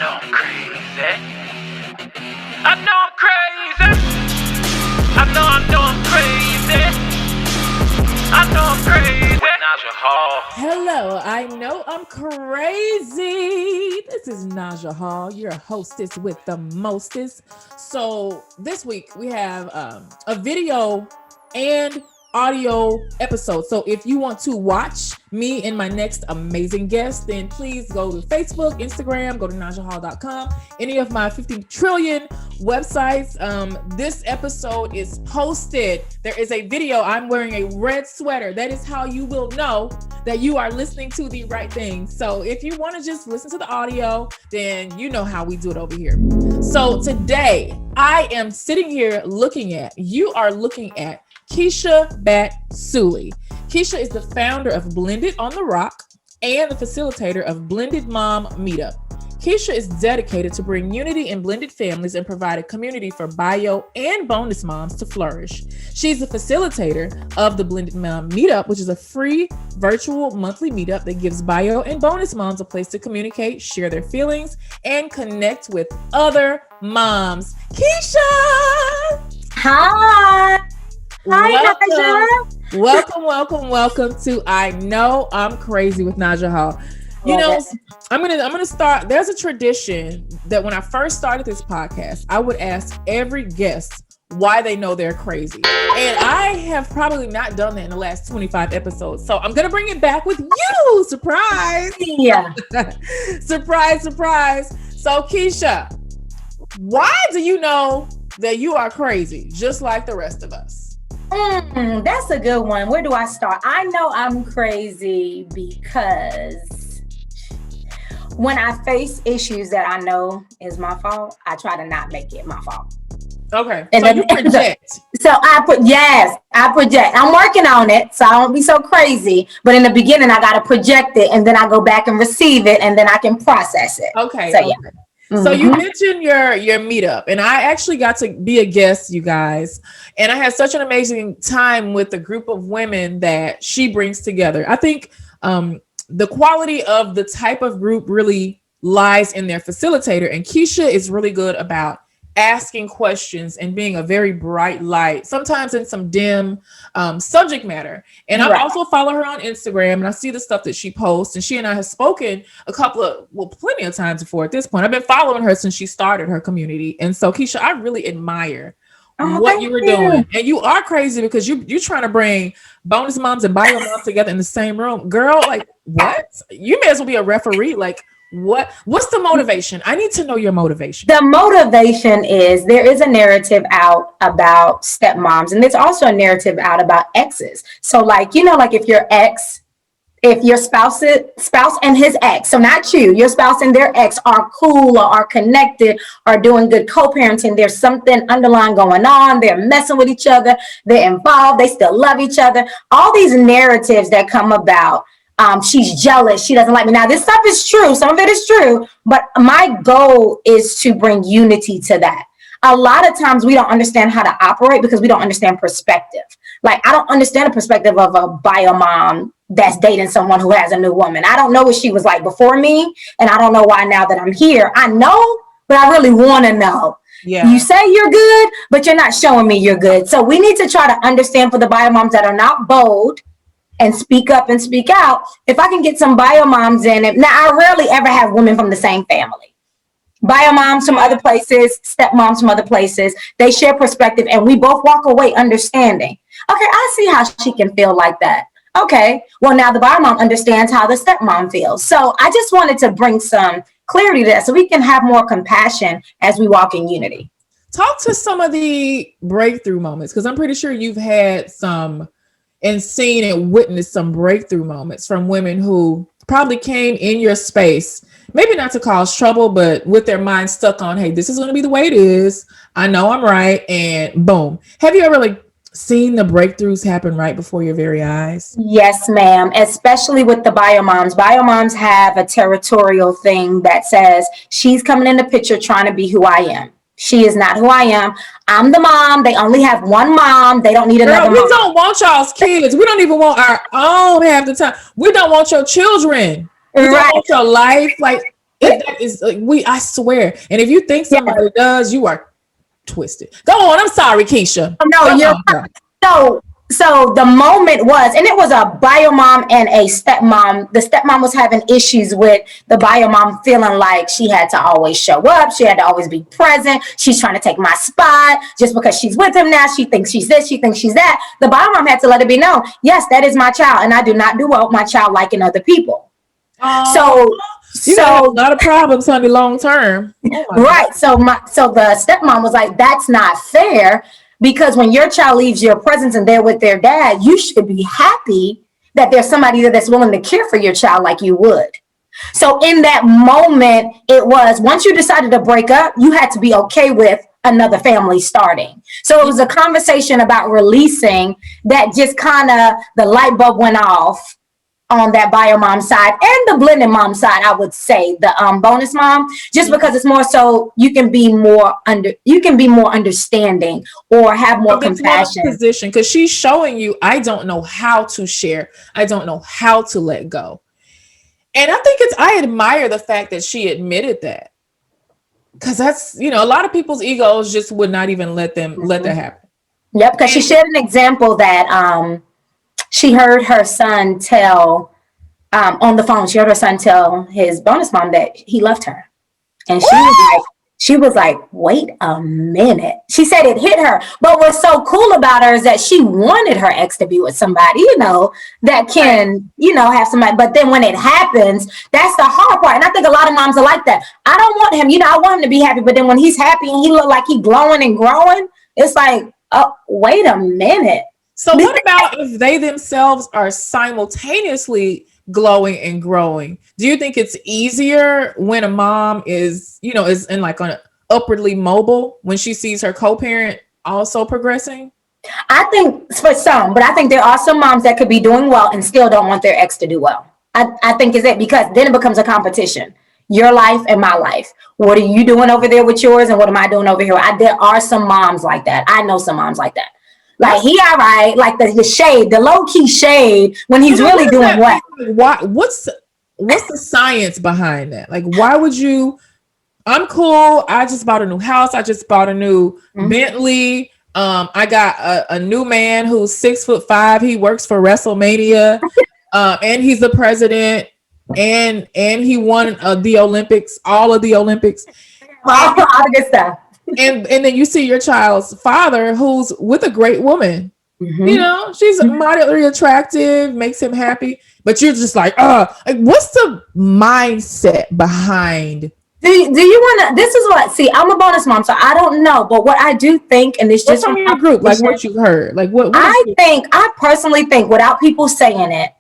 know I'm crazy. I know I'm crazy. I'm crazy. I know I'm crazy. Naja Hall. Hello, I know I'm crazy. This is Naja Hall, your hostess with the mostest. So this week we have a video and audio episode. So if you want to watch me and my next amazing guest, then please go to Facebook, Instagram, go to najahall.com, any of my 50 trillion websites. This episode is posted. There is a video. I'm wearing a red sweater. That is how you will know that you are listening to the right thing. So if you want to just listen to the audio, then you know how we do it over here. So today I am sitting here looking at Kisha Batsuli. Kisha is the founder of Blended on the Rock and the facilitator of Blended Mom Meetup. Kisha is dedicated to bring unity in blended families and provide a community for bio and bonus moms to flourish. She's the facilitator of the Blended Mom Meetup, which is a free virtual monthly meetup that gives bio and bonus moms a place to communicate, share their feelings, and connect with other moms. Kisha! Hi! Hi, Naja. Welcome to I Know I'm Crazy with Naja Hall. You know, I'm gonna start. There's a tradition that when I first started this podcast, I would ask every guest why they know they're crazy. And I have probably not done that in the last 25 episodes. So I'm gonna bring it back with you. Surprise. Yeah. Surprise. So Kisha, why do you know that you are crazy just like the rest of us? That's a good one. Where do I start? I know I'm crazy because when I face issues that I know is my fault, I try to not make it my fault. Okay. And so you project. I project. I'm working on it, so I won't be so crazy. But in the beginning, I got to project it, and then I go back and receive it, and then I can process it. Okay. So, yeah. So you mentioned your meetup, and I actually got to be a guest, you guys, and I had such an amazing time with the group of women that she brings together. I think the quality of the type of group really lies in their facilitator, and Kisha is really good about asking questions and being a very bright light, sometimes in some dim subject matter. And I also follow her on Instagram, and I see the stuff that she posts, and she and I have spoken plenty of times before at this point. I've been following her since she started her community. And so Kisha, I really admire what you were doing. And you are crazy because you're trying to bring bonus moms and bio moms together in the same room. Girl, like what? You may as well be a referee. Like, what's the motivation? I need to know your motivation. The motivation is there is a narrative out about stepmoms, and there's also a narrative out about exes. So like if your spouse and his ex, so not you, your spouse and their ex are cool or are connected or doing good co-parenting, there's something underlying going on, they're messing with each other, they're involved, they still love each other. All these narratives that come about, she's jealous, she doesn't like me. Now, this stuff is true. Some of it is true, but my goal is to bring unity to that. A lot of times we don't understand how to operate because we don't understand perspective. Like, I don't understand the perspective of a bio mom that's dating someone who has a new woman. I don't know what she was like before me, and I don't know why now that I'm here. I know, but I really want to know. Yeah. You say you're good, but you're not showing me you're good. So we need to try to understand for the bio moms that are not bold and speak up and speak out. If I can get some bio moms in it. Now, I rarely ever have women from the same family. Bio moms from other places, stepmoms from other places. They share perspective, and we both walk away understanding. Okay, I see how she can feel like that. Okay, well, now the bio mom understands how the stepmom feels. So I just wanted to bring some clarity to that so we can have more compassion as we walk in unity. Talk to some of the breakthrough moments, because I'm pretty sure you've had some and seen and witnessed some breakthrough moments from women who probably came in your space, maybe not to cause trouble, but with their mind stuck on, hey, this is going to be the way it is. I know I'm right. And boom. Have you ever seen the breakthroughs happen right before your very eyes? Yes, ma'am. Especially with the bio moms. Bio moms have a territorial thing that says she's coming in the picture trying to be who I am. She is not who I am. I'm the mom. They only have one mom. They don't need another mom. We don't want y'all's kids. We don't even want our own half the time. We don't want your children. We don't want your life. Like, That is like I swear. And if you think somebody does, you are twisted. Go on. I'm sorry, Kisha. No, you're so the moment was, and it was a biomom and a stepmom. The stepmom was having issues with the biomom feeling like she had to always show up. She had to always be present. She's trying to take my spot just because she's with him now. She thinks she's this. She thinks she's that. The biomom had to let it be known. Yes, that is my child. And I do not do well with my child liking other people. So you got a lot of problems, honey, long term. Right. So the stepmom was like, that's not fair. Because when your child leaves your presence and they're with their dad, you should be happy that there's somebody there that's willing to care for your child like you would. So in that moment, it was once you decided to break up, you had to be okay with another family starting. So it was a conversation about releasing that just kind of the light bulb went off on that bio mom side and the blended mom side. I would say the bonus mom, just because it's more so you can be more understanding or have more compassion. Position because she's showing you, I don't know how to share. I don't know how to let go. And I admire the fact that she admitted that, because that's, a lot of people's egos just would not even let that happen. Yep, because she shared an example that she heard her son tell on the phone. She heard her son tell his bonus mom that he left her, and she was like, "Wait a minute." She said it hit her. But what's so cool about her is that she wanted her ex to be with somebody, that can, have somebody. But then when it happens, that's the hard part. And I think a lot of moms are like that. I don't want him, I want him to be happy. But then when he's happy and he look like he's glowing and growing, it's like, oh, wait a minute. So what about if they themselves are simultaneously glowing and growing? Do you think it's easier when a mom is in like an upwardly mobile when she sees her co-parent also progressing? I think for some, but I think there are some moms that could be doing well and still don't want their ex to do well. I think is it, because then it becomes a competition. Your life and my life. What are you doing over there with yours and what am I doing over here? There are some moms like that. I know some moms like that. Like he all right, like the shade, the low key shade when he's really doing well. What's the science behind that? Like, why would you? I'm cool. I just bought a new house. I just bought a new Bentley. I got a new man who's 6'5". He works for WrestleMania, and he's the president, and he won the Olympics, all of the Olympics, all the good stuff. And then you see your child's father who's with a great woman. She's moderately attractive, makes him happy, but you're just like what's the mindset behind? Do you want to? This is what. See, I'm a bonus mom, so I don't know. But what I do think, and it's just from your group, like what you heard, like what I personally think, without people saying it,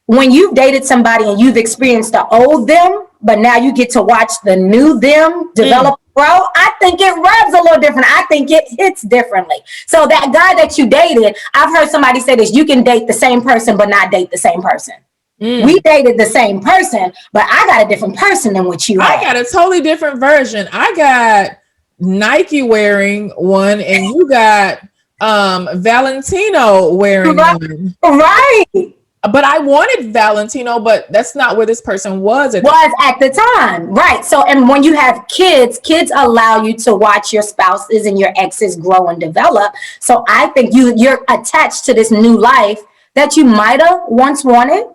when you've dated somebody and you've experienced the old them, but now you get to watch the new them develop. Bro, I think it rubs a little different. I think it hits differently. So that guy that you dated, I've heard somebody say this, you can date the same person, but not date the same person. We dated the same person, but I got a different person than what you had. I got a totally different version. I got Nike wearing one and you got Valentino wearing one. Right. But I wanted Valentino, but that's not where this person was at the time. Right. So, and when you have kids allow you to watch your spouses and your exes grow and develop. So I think you're attached to this new life that you might have once wanted.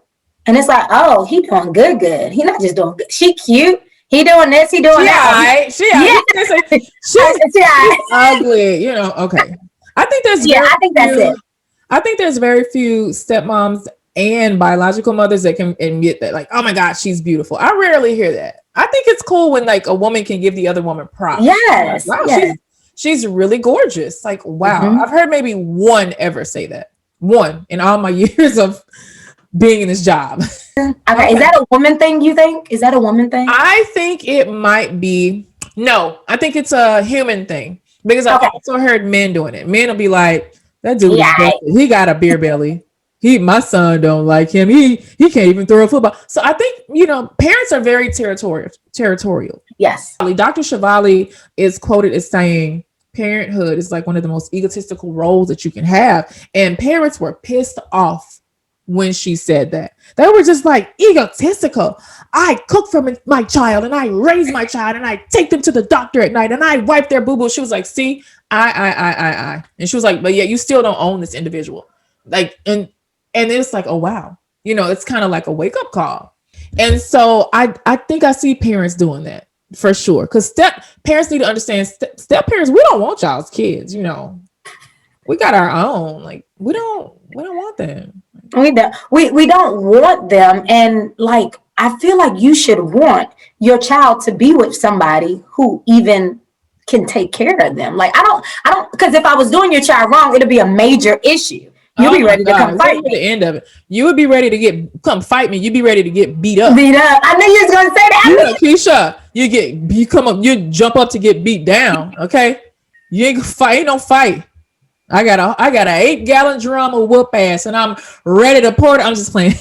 And it's like, oh, he doing good. He not just doing good. She cute. He doing this, he doing that. She's ugly, okay. I think that's it. I think there's very few stepmoms and biological mothers that can admit that, like, oh my God, she's beautiful. I rarely hear that. I think it's cool when like a woman can give the other woman props. Yes. Like, wow, she's really gorgeous. Like, wow. I've heard maybe one ever say that. One in all my years of being in this job. Okay. Is that a woman thing, you think? Is that a woman thing? I think it might be. No, I think it's a human thing. Because I've also heard men doing it. Men will be like, that dude, he got a beer belly. My son don't like him. He can't even throw a football. So I think, parents are very territorial. Yes. Dr. Shivali is quoted as saying, parenthood is like one of the most egotistical roles that you can have. And parents were pissed off when she said that. They were just like egotistical. I cook for my child and I raise my child and I take them to the doctor at night and I wipe their boo-boo. She was like, see, I. And she was like, but yeah, you still don't own this individual. Like, and it's like, oh, wow. You know, it's kind of like a wake up call. And so I think I see parents doing that for sure. Because parents need to understand step parents, we don't want y'all's kids, you know. We got our own. Like, we don't want them. We don't want them. And like, I feel like you should want your child to be with somebody who even can take care of them. Like, I don't, because if I was doing your child wrong, it'd be a major issue. You'll be ready to come fight me. The end of it. You would be ready to come fight me. You'd be ready to get beat up. I knew you was going to say that. Kisha, you jump up to get beat down. Okay. You ain't fight. Ain't no fight. I got an 8-gallon drum of whoop ass and I'm ready to pour it. I'm just playing.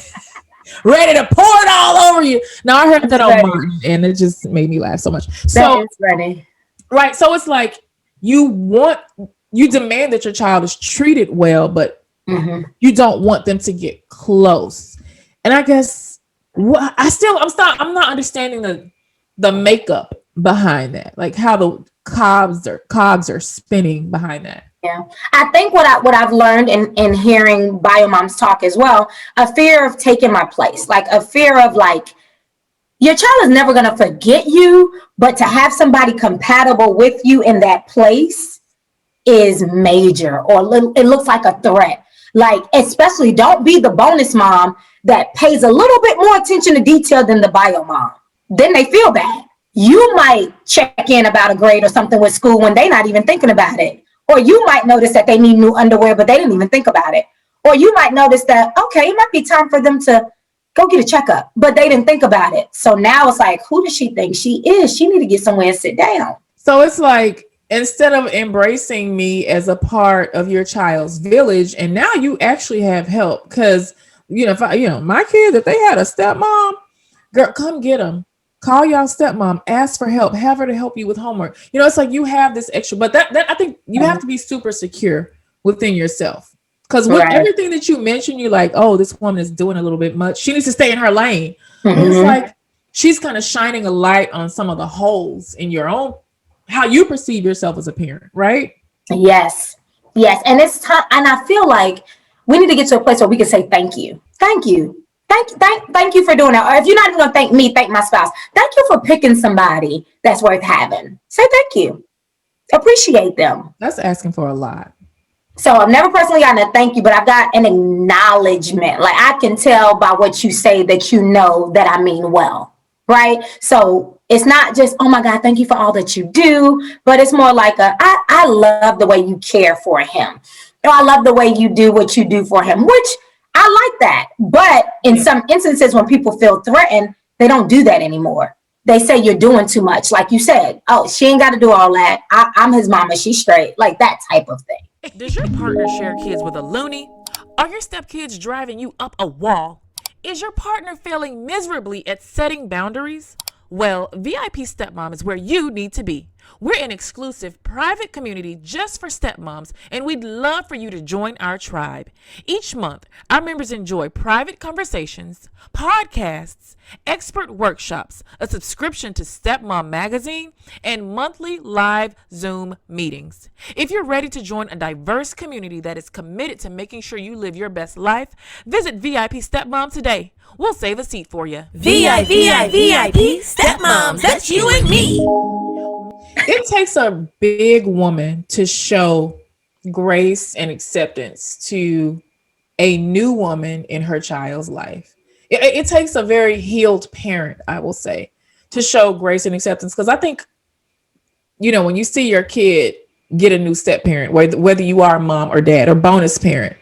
Ready to pour it all over you. Now I heard that on Martin and it just made me laugh so much. So it's ready. Right. So it's like you demand that your child is treated well, but you don't want them to get close. And I guess I'm not understanding the makeup behind that, like how the cogs are spinning behind that. Yeah, I think what I've learned in hearing Biomoms talk as well, a fear of taking my place, like a fear of like, your child is never going to forget you, but to have somebody compatible with you in that place is major, or it looks like a threat. Like, especially don't be the bonus mom that pays a little bit more attention to detail than the bio mom. Then they feel bad. You might check in about a grade or something with school when they're not even thinking about it. Or you might notice that they need new underwear, but they didn't even think about it. Or you might notice that, okay, it might be time for them to go get a checkup, but they didn't think about it. So now it's like, who does she think she is? She need to get somewhere and sit down. So it's like, instead of embracing me as a part of your child's village, and now you actually have help. Because, my kids, if they had a stepmom, girl, come get them. Call y'all stepmom, ask for help, have her to help you with homework. It's like you have this extra, but that I think you have to be super secure within yourself. Because with everything that you mentioned, you're like, oh, this woman is doing a little bit much. She needs to stay in her lane. It's like she's kind of shining a light on some of the holes in your own, how you perceive yourself as a parent, right? Yes. And it's time. And I feel like we need to get to a place where we can say, thank you. Thank you. Thank you for doing that. Or if you're not even going to thank me, thank my spouse. Thank you for picking somebody that's worth having. Say thank you. Appreciate them. That's asking for a lot. So I've never personally gotten a thank you, but I've got an acknowledgement. Like, I can tell by what you say that you know that I mean well, right? So it's not just, oh my God, thank you for all that you do, but it's more like I love the way you care for him. Or I love the way you do what you do for him, which I like that. But in some instances, when people feel threatened, they don't do that anymore. They say you're doing too much. Like you said, oh, she ain't got to do all that. I'm his mama. She's straight. Like that type of thing. Does your partner share kids with a loony? Are your stepkids driving you up a wall? Is your partner failing miserably at setting boundaries? Well, VIP Stepmom is where you need to be. We're an exclusive private community just for stepmoms, and we'd love for you to join our tribe. Each month, our members enjoy private conversations, podcasts, expert workshops, a subscription to Stepmom magazine, and monthly live Zoom meetings. If you're ready to join a diverse community that is committed to making sure you live your best life, visit VIP Stepmom today. We'll save a seat for you. VIP Stepmoms, that's you and me. It takes a big woman to show grace and acceptance to a new woman in her child's life. It takes a very healed parent, I will say, to show grace and acceptance. Because I think, when you see your kid get a new step parent, whether you are a mom or dad or bonus parent,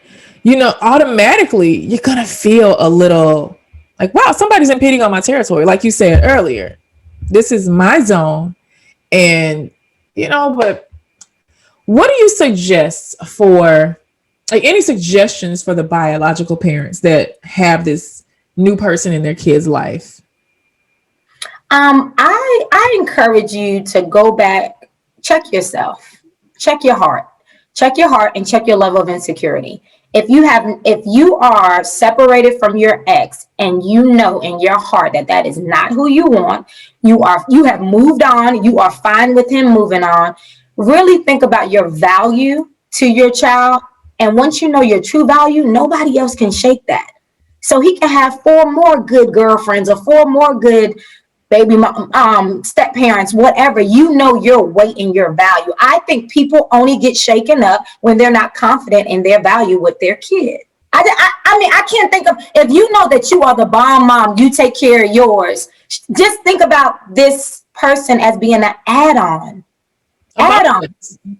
automatically you're going to feel a little like, wow, somebody's impeding on my territory. Like you said earlier, this is my zone. And, but what do you suggest for, like, any suggestions for the biological parents that have this new person in their kid's life? I encourage you to go back, check yourself, check your heart and check your level of insecurity. if you are separated from your ex and you know in your heart that that is not who you want, you have moved on, you are fine with him moving on, really think about your value to your child. And once you know your true value, nobody else can shake that. So he can have four more good girlfriends or four more good baby step parents, whatever. You know your weight and your value. I think people only get shaken up when they're not confident in their value with their kid. I mean, I can't think of, if you know that you are the bomb mom, you take care of yours, just think about this person as being an add-on.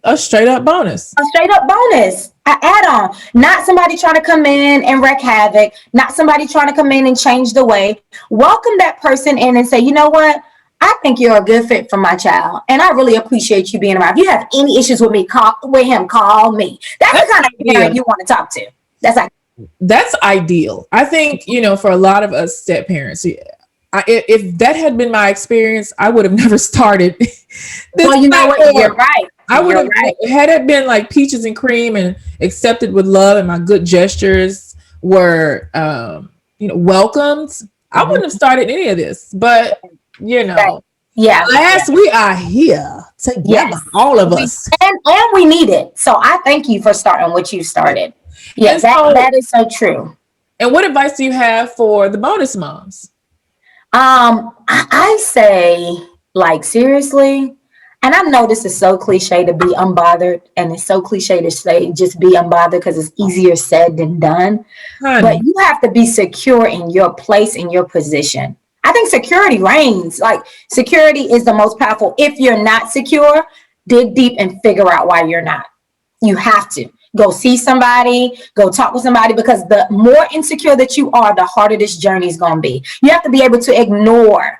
A straight up bonus. A straight up bonus, an add-on, not somebody trying to come in and wreak havoc, not somebody trying to come in and change the way. Welcome that person in and say, you know what? I think you're a good fit for my child, and I really appreciate you being around. If you have any issues with me, call me. That's the kind of parent you want to talk to. That's ideal. I think, for a lot of us step parents, if that had been my experience, I would have never started. Well, you know what? You're right. I would have, had it been like peaches and cream and accepted with love and my good gestures were, welcomed, I wouldn't have started any of this. But, yeah. Last we are here together, all of us. And we need it. So I thank you for starting what you started. Yes, that is so true. And what advice do you have for the bonus moms? I say, like, seriously, and I know this is so cliche to be unbothered, and it's so cliche to say just be unbothered because it's easier said than done. Honey. But you have to be secure in your place, in your position. I think security reigns. Like, security is the most powerful. If you're not secure, dig deep and figure out why you're not. You have to. Go see somebody, go talk with somebody, because the more insecure that you are, the harder this journey is going to be. You have to be able to ignore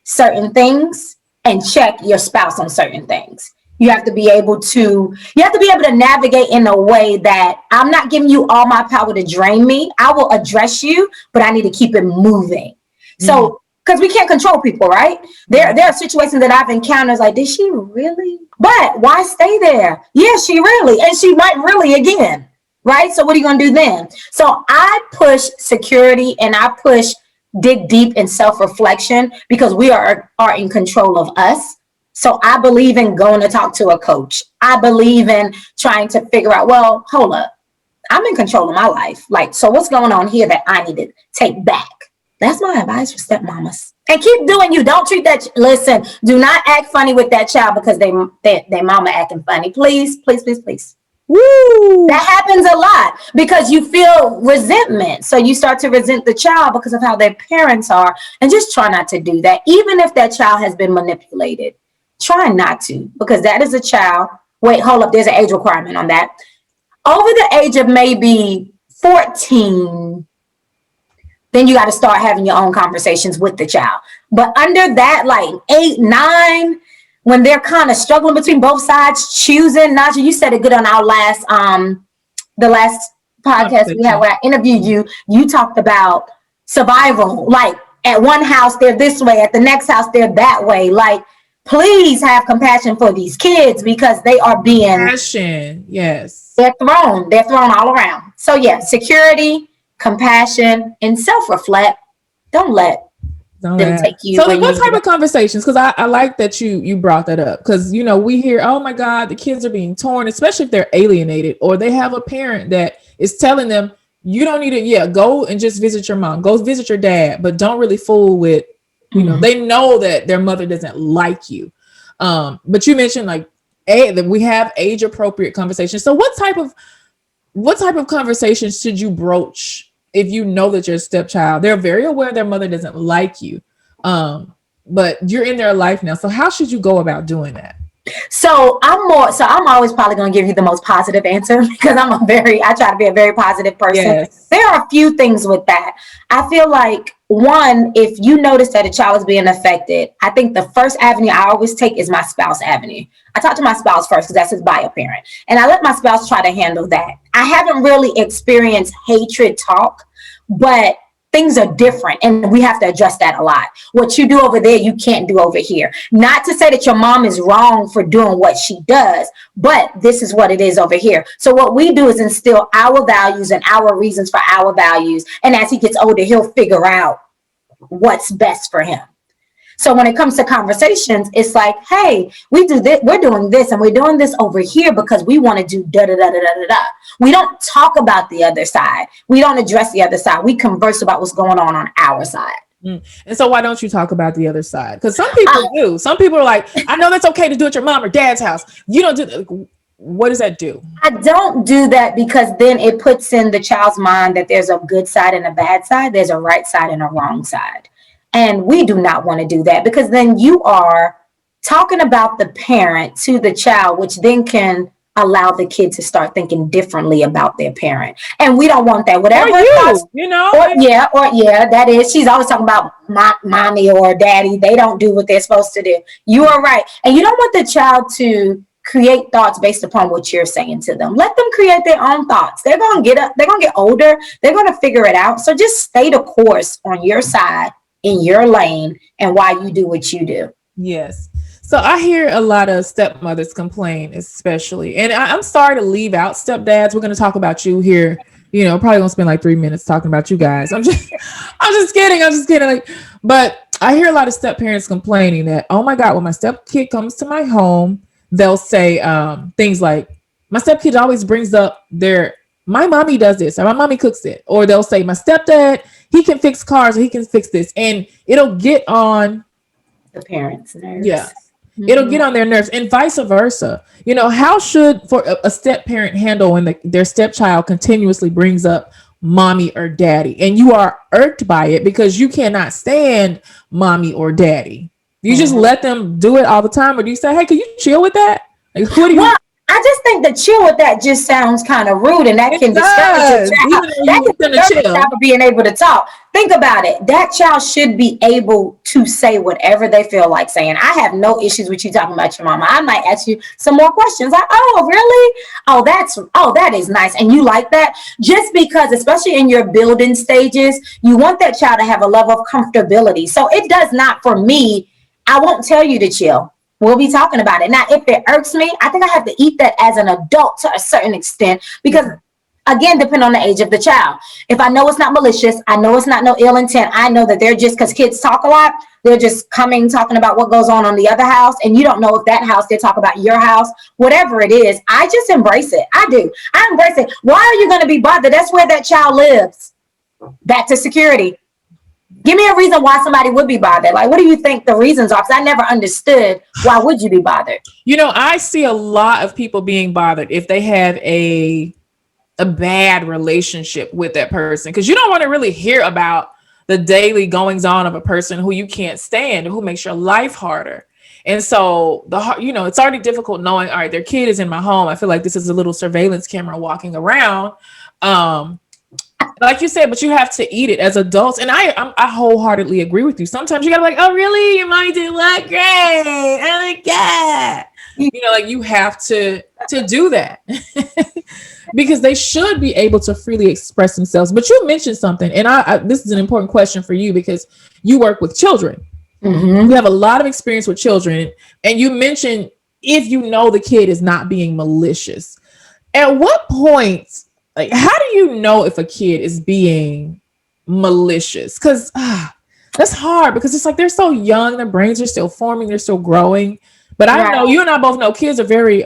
certain things and check your spouse on certain things. You have to be able to navigate in a way that I'm not giving you all my power to drain me. I will address you, but I need to keep it moving. So, because we can't control people, right? There are situations that I've encountered like, did she really? But why stay there? Yeah, she really, and she might really again, right? So what are you going to do then? So I push security and I push dig deep in self-reflection, because we are in control of us. So I believe in going to talk to a coach. I believe in trying to figure out, well, hold up, I'm in control of my life. Like, so what's going on here that I need to take back? That's my advice for stepmamas. And keep doing you. Don't treat that. Listen, do not act funny with that child because they mama acting funny. Please, please, please, please. Woo. That happens a lot because you feel resentment. So you start to resent the child because of how their parents are. And just try not to do that. Even if that child has been manipulated, try not to, because that is a child. Wait, hold up. There's an age requirement on that. Over the age of maybe 14, then you got to start having your own conversations with the child. But under that, like 8, 9, when they're kind of struggling between both sides, choosing, Naja, you said it good on our last, the last podcast we had where I interviewed you. You talked about survival. Like, at one house, they're this way. At the next house, they're that way. Like, please have compassion for these kids because they are being... Compassion, yes. They're thrown all around. So, yeah, security, compassion, and self-reflect. Don't let them take you. So what type of conversations? Because I like that you brought that up, because we hear, oh my God, the kids are being torn, especially if they're alienated or they have a parent that is telling them, you don't need to, go and just visit your mom, go visit your dad, but don't really fool with, they know that their mother doesn't like you. But you mentioned that we have age appropriate conversations. So what type of conversations should you broach if you know that your stepchild, they're very aware their mother doesn't like you, but you're in their life now. So how should you go about doing that? So I'm always probably going to give you the most positive answer because I try to be a very positive person. Yes. There are a few things with that. I feel like, one, if you notice that a child is being affected, I think the first avenue I always take is my spouse avenue. I talk to my spouse first because that's his bio parent. And I let my spouse try to handle that. I haven't really experienced hatred talk, but things are different, and we have to address that a lot. What you do over there, you can't do over here. Not to say that your mom is wrong for doing what she does, but this is what it is over here. So what we do is instill our values and our reasons for our values. And as he gets older, he'll figure out what's best for him. So when it comes to conversations, it's like, hey, we do this, we're doing this, and we're doing this over here because we want to do da da da da da da. We don't talk about the other side. We don't address the other side. We converse about what's going on our side. And so why don't you talk about the other side? Because some people do. Some people are like, I know that's okay to do at your mom or dad's house. You don't do. What does that do? I don't do that because then it puts in the child's mind that there's a good side and a bad side. There's a right side and a wrong side. And we do not want to do that, because then you are talking about the parent to the child, which then can allow the kid to start thinking differently about their parent. And we don't want that. Whatever. You know? That is. She's always talking about mommy or daddy. They don't do what they're supposed to do. You are right. And you don't want the child to create thoughts based upon what you're saying to them. Let them create their own thoughts. They're going to get up. They're going to get older. They're going to figure it out. So just stay the course on your side, in your lane, and why you do what you do. Yes. So I hear a lot of stepmothers complain, especially, and I'm sorry to leave out stepdads. We're going to talk about you here. You know, probably gonna spend like 3 minutes talking about you guys. I'm just kidding. Like, but I hear a lot of step parents complaining that, oh my God, when my step kid comes to my home, they'll say things like, my step kid always brings up my mommy does this, or my mommy cooks it, or they'll say, my stepdad, he can fix cars, or he can fix this, and it'll get on the parents' nerves. Yeah, it'll get on their nerves, and vice versa. You know, how should for a step parent handle when their stepchild continuously brings up mommy or daddy, and you are irked by it because you cannot stand mommy or daddy? You just let them do it all the time, or do you say, hey, can you chill with that? Like, who do you? I just think that chill with that just sounds kind of rude, and that can discourage a child. That can discourage a child from being able to talk. Think about it. That child should be able to say whatever they feel like saying. I have no issues with you talking about your mama. I might ask you some more questions like, oh, really? Oh, that is nice. And you like that? Just because, especially in your building stages, you want that child to have a level of comfortability. So it does not, for me, I won't tell you to chill. We'll be talking about it. Now, if it irks me, I think I have to eat that as an adult to a certain extent, because, again, depending on the age of the child. If I know it's not malicious, I know it's not no ill intent, I know that they're just, because kids talk a lot, they're just talking about what goes on the other house, and you don't know if that house, they talk about your house, whatever it is, I just embrace it. I do. I embrace it. Why are you going to be bothered? That's where that child lives. Back to security. Give me a reason why somebody would be bothered. Like, what do you think the reasons are? Because I never understood, why would you be bothered? You know, I see a lot of people being bothered if they have a bad relationship with that person, because you don't want to really hear about the daily goings on of a person who you can't stand, who makes your life harder. And so it's already difficult knowing, all right, their kid is in my home. I feel like this is a little surveillance camera walking around. Like you said, but you have to eat it as adults. And I wholeheartedly agree with you. Sometimes you gotta be like, oh, really? Your mommy did what? Great. Oh my God. You know, like you have to do that because they should be able to freely express themselves. But you mentioned something, and this is an important question for you because you work with children. Mm-hmm. You have a lot of experience with children. And you mentioned if you know the kid is not being malicious, at what point, like, how do you know if a kid is being malicious? Because that's hard, because it's like they're so young, their brains are still forming, they're still growing. But I know you and I both know kids are very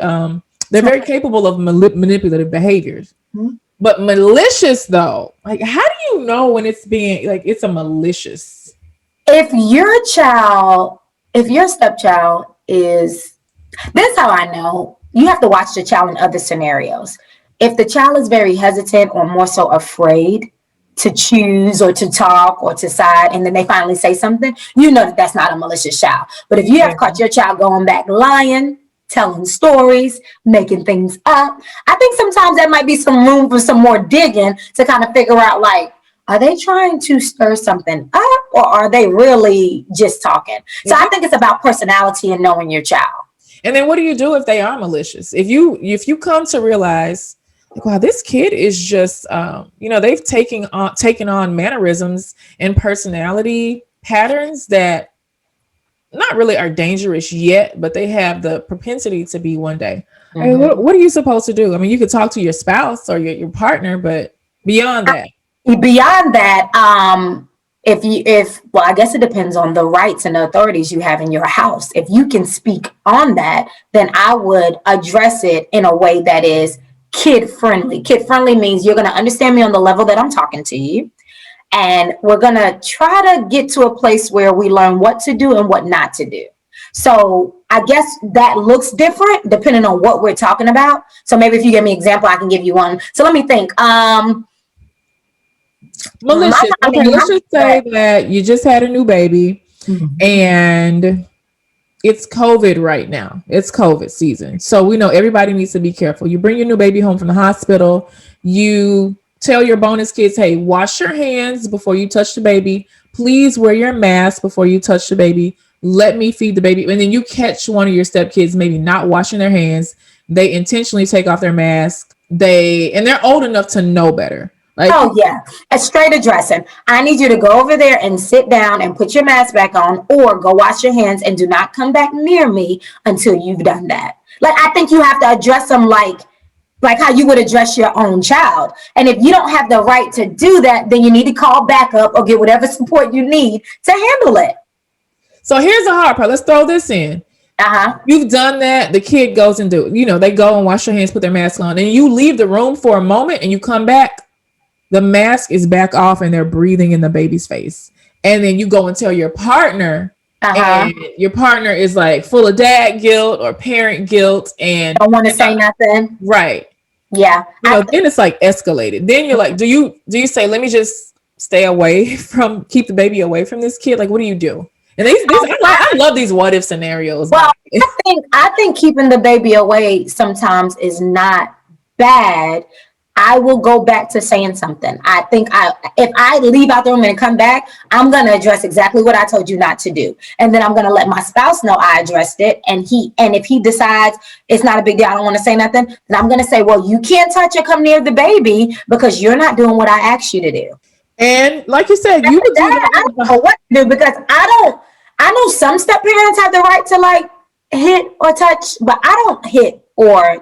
very capable of manipulative behaviors. Mm-hmm. But malicious, though, like, how do you know when it's being like it's a malicious? If your stepchild is, this is how I know. You have to watch the child in other scenarios. If the child is very hesitant or more so afraid to choose or to talk or to side, and then they finally say something, you know that that's not a malicious child. But if you have caught your child going back lying, telling stories, making things up, I think sometimes there might be some room for some more digging to kind of figure out, like, are they trying to stir something up, or are they really just talking? So I think it's about personality and knowing your child. And then what do you do if they are malicious? If you come to realize, like, wow, this kid is just, they've taken on mannerisms and personality patterns that not really are dangerous yet, but they have the propensity to be one day. I mean, what are you supposed to do? I mean, you could talk to your spouse or your partner, but beyond that. Beyond that, well, I guess it depends on the rights and the authorities you have in your house. If you can speak on that, then I would address it in a way that is kid friendly. Kid friendly means you're going to understand me on the level that I'm talking to you. And we're going to try to get to a place where we learn what to do and what not to do. So I guess that looks different depending on what we're talking about. So maybe if you give me an example, I can give you one. So let me think. Malicious. Okay, let's just say that you just had a new baby and it's COVID right now. It's COVID season. So we know everybody needs to be careful. You bring your new baby home from the hospital. You tell your bonus kids, hey, wash your hands before you touch the baby. Please wear your mask before you touch the baby. Let me feed the baby. And then you catch one of your stepkids maybe not washing their hands. They intentionally take off their mask. They're old enough to know better. Like, oh yeah, a straight addressing. I need you to go over there and sit down and put your mask back on, or go wash your hands and do not come back near me until you've done that. Like, I think you have to address them like how you would address your own child. And if you don't have the right to do that, then you need to call backup or get whatever support you need to handle it. So here's the hard part. Let's throw this in. You've done that. The kid goes and they go and wash their hands, put their mask on, and you leave the room for a moment and you come back. The mask is back off and they're breathing in the baby's face. And then you go and tell your partner, and your partner is like full of dad guilt or parent guilt and don't want to say nothing. Right. Yeah. Then it's like escalated. Then you're like, do you say, let me just stay away keep the baby away from this kid? Like, what do you do? And I love these what if scenarios. Well, I think keeping the baby away sometimes is not bad. I will go back to saying something. I think if I leave out the room and come back, I'm going to address exactly what I told you not to do. And then I'm going to let my spouse know I addressed it. And if he decides it's not a big deal, I don't want to say nothing, then I'm going to say, well, you can't touch or come near the baby because you're not doing what I asked you to do. And like you said, you would do that. I don't know what to do because I know some step parents have the right to like hit or touch, but I don't hit or,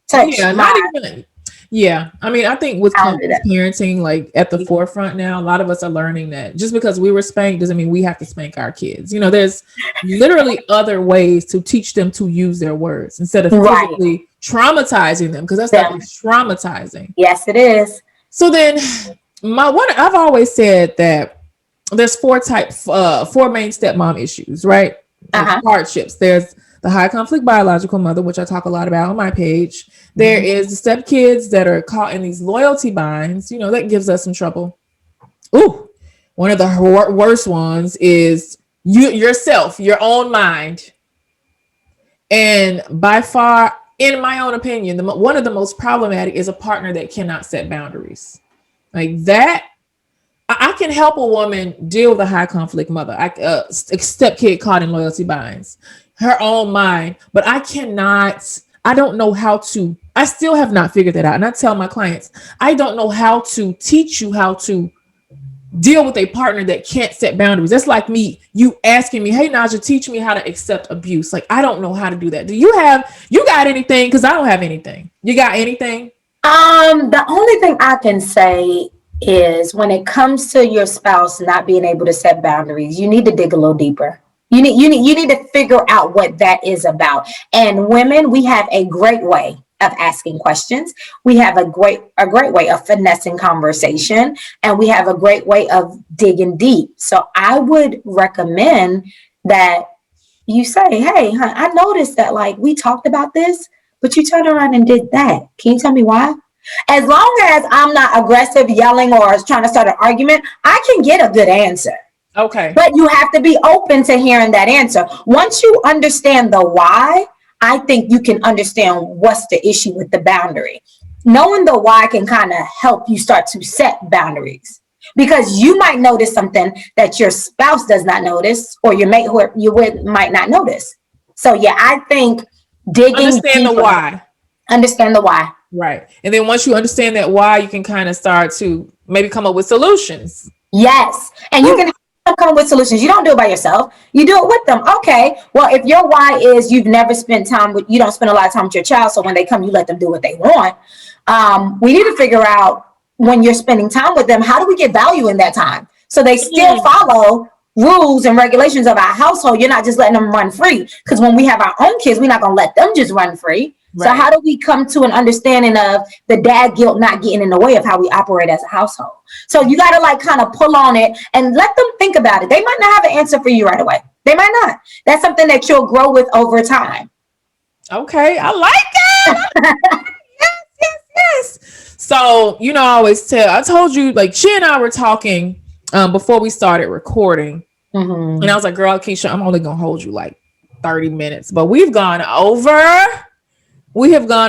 touch. Yeah, not even. Yeah, I mean, I think with parenting, like at the forefront now, a lot of us are learning that just because we were spanked doesn't mean we have to spank our kids. There's literally other ways to teach them to use their words instead of physically traumatizing them, because that's traumatizing. Yes, it is. So then, I've always said that there's four main stepmom issues, right? Hardships. There's the high conflict biological mother, which I talk a lot about on my page. There is the stepkids that are caught in these loyalty binds. That gives us some trouble. Ooh, one of the worst ones is yourself, your own mind. And by far, in my own opinion, one of the most problematic is a partner that cannot set boundaries. Like that, I can help a woman deal with a high conflict mother, a stepkid caught in loyalty binds, her own mind, but I don't know how to, I still have not figured that out. And I tell my clients, I don't know how to teach you how to deal with a partner that can't set boundaries. That's like you asking me, hey, Naja, teach me how to accept abuse. Like, I don't know how to do that. You got anything? Because I don't have anything. You got anything? The only thing I can say is when it comes to your spouse not being able to set boundaries, you need to dig a little deeper. You need to figure out what that is about. And women, we have a great way of asking questions. We have a great way of finessing conversation, and we have a great way of digging deep. So I would recommend that you say, hey, I noticed that like we talked about this, but you turned around and did that. Can you tell me why? As long as I'm not aggressive, yelling, or trying to start an argument, I can get a good answer. Okay. But you have to be open to hearing that answer. Once you understand the why, I think you can understand what's the issue with the boundary. Knowing the why can kind of help you start to set boundaries, because you might notice something that your spouse does not notice, or your mate who you're with might not notice. So yeah, I think digging Understand the why. Understand the why. Right. And then once you understand that why, you can kind of start to maybe come up with solutions. Yes. And you can come up with solutions. You don't do it by yourself. You do it with them. Okay. Well, if your why is you don't spend a lot of time with your child. So when they come, you let them do what they want. We need to figure out, when you're spending time with them, how do we get value in that time? So they still follow rules and regulations of our household. You're not just letting them run free. Because when we have our own kids, we're not going to let them just run free. Right. So how do we come to an understanding of the dad guilt not getting in the way of how we operate as a household? So you got to like kind of pull on it and let them think about it. They might not have an answer for you right away. They might not. That's something that you'll grow with over time. Okay. I like it. Yes. So, I always I told you, like, she and I were talking before we started recording. Mm-hmm. And I was like, girl, Kisha, I'm only going to hold you like 30 minutes, but we have gone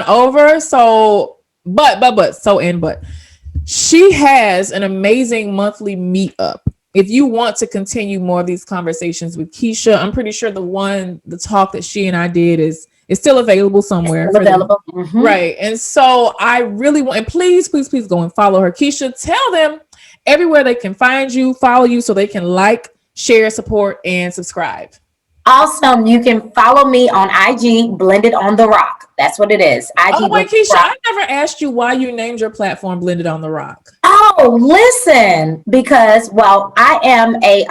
over. So, but she has an amazing monthly meetup. If you want to continue more of these conversations with Kisha, I'm pretty sure the talk that she and I did is still available somewhere. Mm-hmm. Right. And so I really want, and please go and follow her. Kisha, tell them everywhere they can find you, follow you, so they can like, share, support, and subscribe. Awesome. You can follow me on IG, Blended on the Rock. That's what it is. IG. Oh, wait, Kisha, I never asked you why you named your platform Blended on the Rock. Oh, listen, because, I am a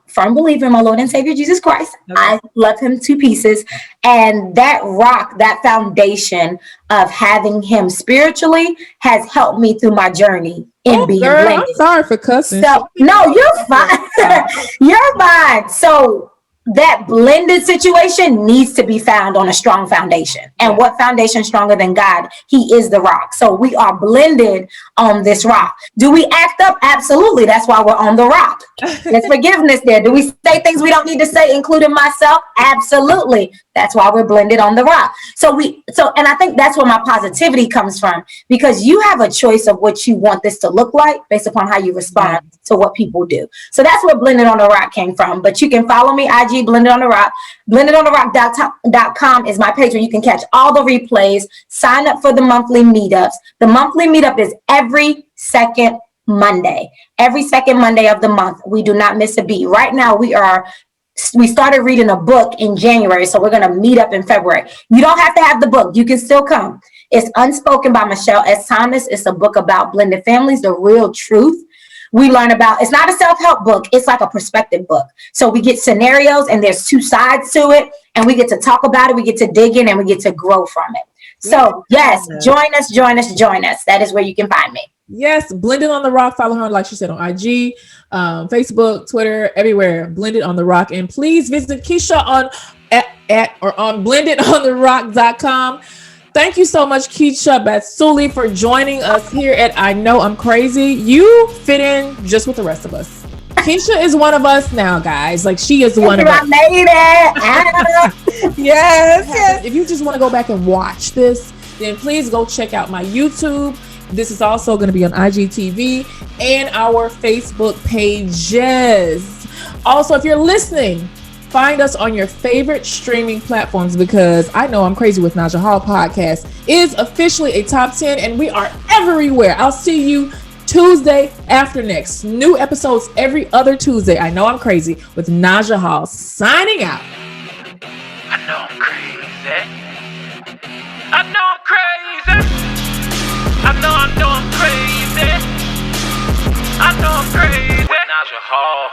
firm believer in my Lord and Savior, Jesus Christ. Okay. I love him to pieces. And that rock, that foundation of having him spiritually has helped me through my journey in being blended. I'm sorry for cussing. So, no, you're fine. You're fine. So, that blended situation needs to be found on a strong foundation. And what foundation stronger than God? He is the rock. So we are blended on this rock. Do we act up? Absolutely. That's why we're on the rock. There's forgiveness there. Do we say things we don't need to say, including myself? Absolutely. That's why we're blended on the rock. And I think that's where my positivity comes from, because you have a choice of what you want this to look like based upon how you respond to what people do. So that's where Blended on the Rock came from. But you can follow me, IG, Blended on the Rock. BlendedOnTheRock.com is my page where you can catch all the replays. Sign up for the monthly meetups. The monthly meetup is every second Monday. Every second Monday of the month. We do not miss a beat. Right now, we started reading a book in January, so we're going to meet up in February. You don't have to have the book. You can still come. It's Unspoken by Michelle S. Thomas. It's a book about blended families, the real truth. We learn about, it's not a self-help book. It's like a perspective book. So we get scenarios and there's two sides to it, and we get to talk about it. We get to dig in and we get to grow from it. So yes, join us. That is where you can find me. Yes, Blended on the Rock. Follow her, like she said, on IG, Facebook, Twitter, everywhere. Blended on the Rock. And please visit Kisha on blendedontherock.com. Thank you so much, Kisha Batsuli, for joining us here at I Know I'm Crazy. You fit in just with the rest of us. Kisha is one of us now, guys. Like, she is one of us. I made it. Yes. If you just want to go back and watch this, then please go check out my YouTube. This is also going to be on IGTV and our Facebook pages. Also, if you're listening, find us on your favorite streaming platforms, because I Know I'm Crazy with Naja Hall podcast is officially a top 10, and we are everywhere. I'll see you Tuesday after next. New episodes every other Tuesday. I Know I'm Crazy with Naja Hall signing out. I know I'm crazy. I know I'm crazy. I know I'm crazy. I know I'm crazy. Naja Hall.